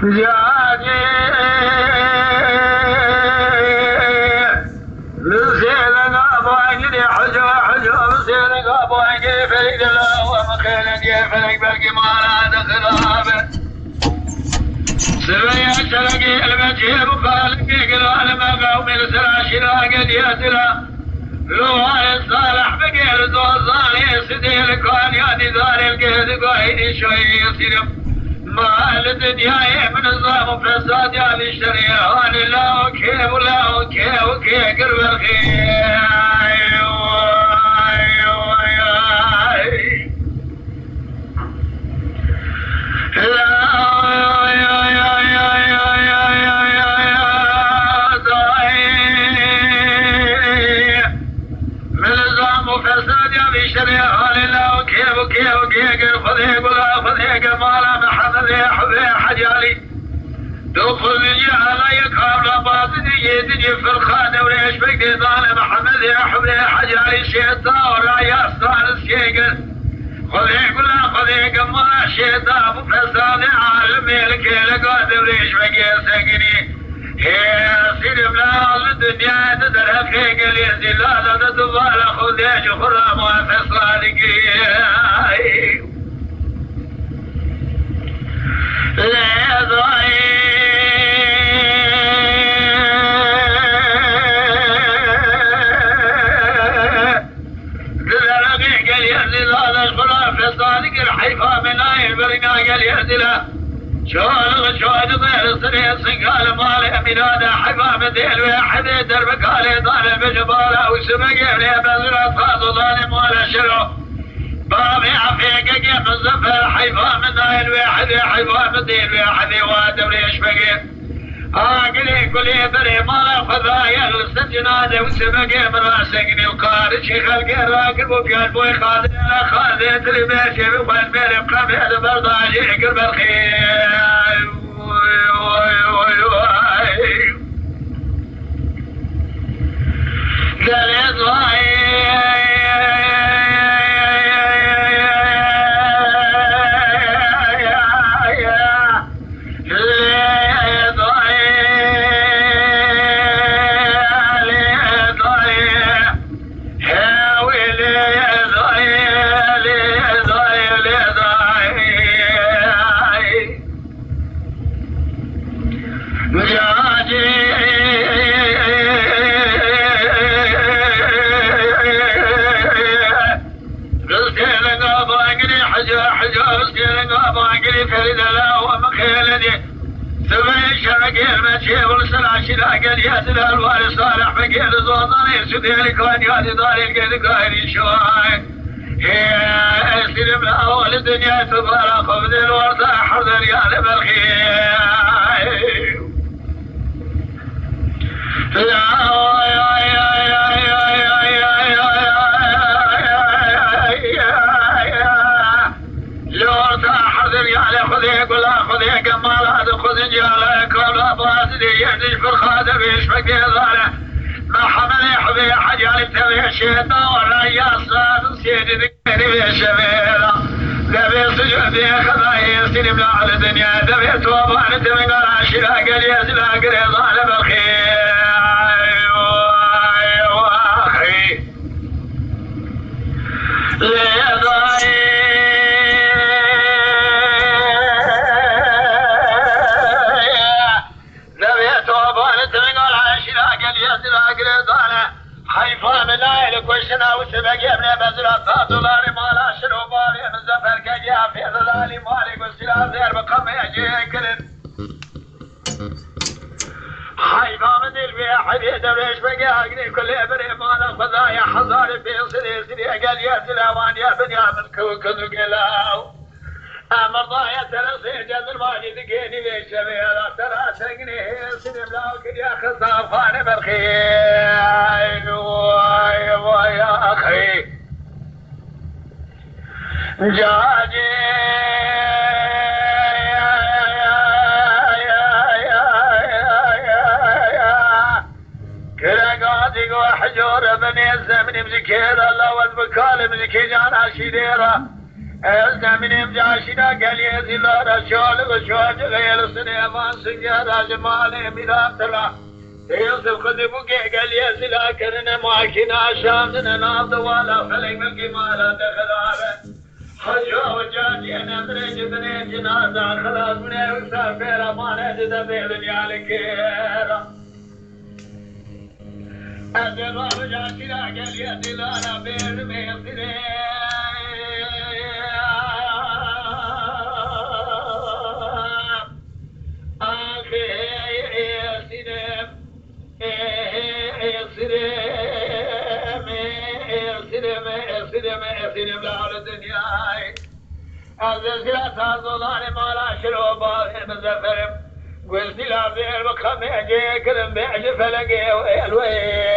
جاجي لسيلك أبوانجي حجو لسيلك أبوانجي فريد الله ومخيلك يفلك بلقي مالا دخلابه سبيا شرقي المجيب وخالقي قلال ما قومي لسراشي لا قد يسلا لوهاي الصالح بقي لزوزاني سدي لكوان يادي دار القيد قايدي شوي يصيرم ما الدنيا من الظلم وفساد يا الشريعة لا وكيف ولا وكيف وكيف قرب الخير من الظلم وفساد يا الشريعة لا وكيف وكيف وكيف خذيك ولا خذيك مالا محمد يا حبي حجالي دخل على يكرم لباطني يدني في الخانة وليش بقي ظالم محمد يا حبي حجالي شيطان ولا يصدر الشيقل خذيك ولا خذيك مالا شيطان وفساد عالمي لك لقاد وليش بقي سقني يا سيدي بلا الدنيا تدرك خيقل يزي لا تدبال خذيك خرام وفسادك لا ضايع لذلك قال يهدي هذا الخلاف في صادق الحيفا من آي البرنا قال يهدي له شوال ضير الصريح سنقال مالي ميلاده حيفا مديل واحد دربك علي ظالم بجباله وسبق لي بذرة فاض ظالم ولا شرع بابي عفيك كيف الزفر حيفا من ذا الواحد حيفا من ذي الواحد وادم ليش بقيت قلي كلي بري مالا خذايا السجنادة وسبقي من راسقني القارج خلقي راكب وقلبه يخاذي خاذي تلبيشي بخوان ميري بقامي هذا برضاجي قرب الخير قال يضاي فريد الله ومخيلدي ثم شرقي المشي والسلاشي لاقل ياسل الوالي صالح بقيل زوضاني سدي لكوان يادي داري القيد قاهري شواي يا سلم الأول الدنيا تبارك خفض الورطة حرد ريال بالخير خذيك ولا خذيك مالا خذ جالك ولا باسدي يهدي في الخادم يشفك ظاله ما حمل يحبي حجال تبي الشيطان ولا يصاد سيدي ذكري بشبيله ذبي سجودي خذايا سلم على الدنيا ذبي توبان تبي قراشي لا قل يزلا قري ظالم الخير واخي ليضايق حيفا من آيلك وشنا وسبق يبني بزرة دولاري مالا شنو بالي من زفر كجا في ظلالي مالك والسلاف زير بقم يجي كلن حيفا من دل في حديد وريش بقى اقني كل ابري مالا خذايا حضاري في صدي صدي اقل يا وان يا بنيا من كوكن وقلاو مرضايا ترى جد الماجي ذكيني ليش شبيرة ترى سقني سلم لاو كديا خصاف خاني بالخير يا أخي جاجي كلا قاضي وحجور بني الزمن بذكير الله والبكال بذكي جانا شديرة زمینم جاشینا گلیه زیلارا شالق شواج غیل سنیمان سنگارا جمال میرام تلا یوسف خودی بوگه گلیه زیلا کرنه ماکینا شامدن نام دوالا فلک ملکی مالا دخلاره حجا و جاجی نمره جبنه جنازا خلاص منه وکسار پیرا مانه جدا بیدنیا لکیرا از راب جاشینا گلیه زیلارا بیر میسیره سيدم لعل الدنيا الزلزلة تظلان مالا شروبا مزفر قلت لعبير بخمي أجي كلم بيعجي فلقي ويلوي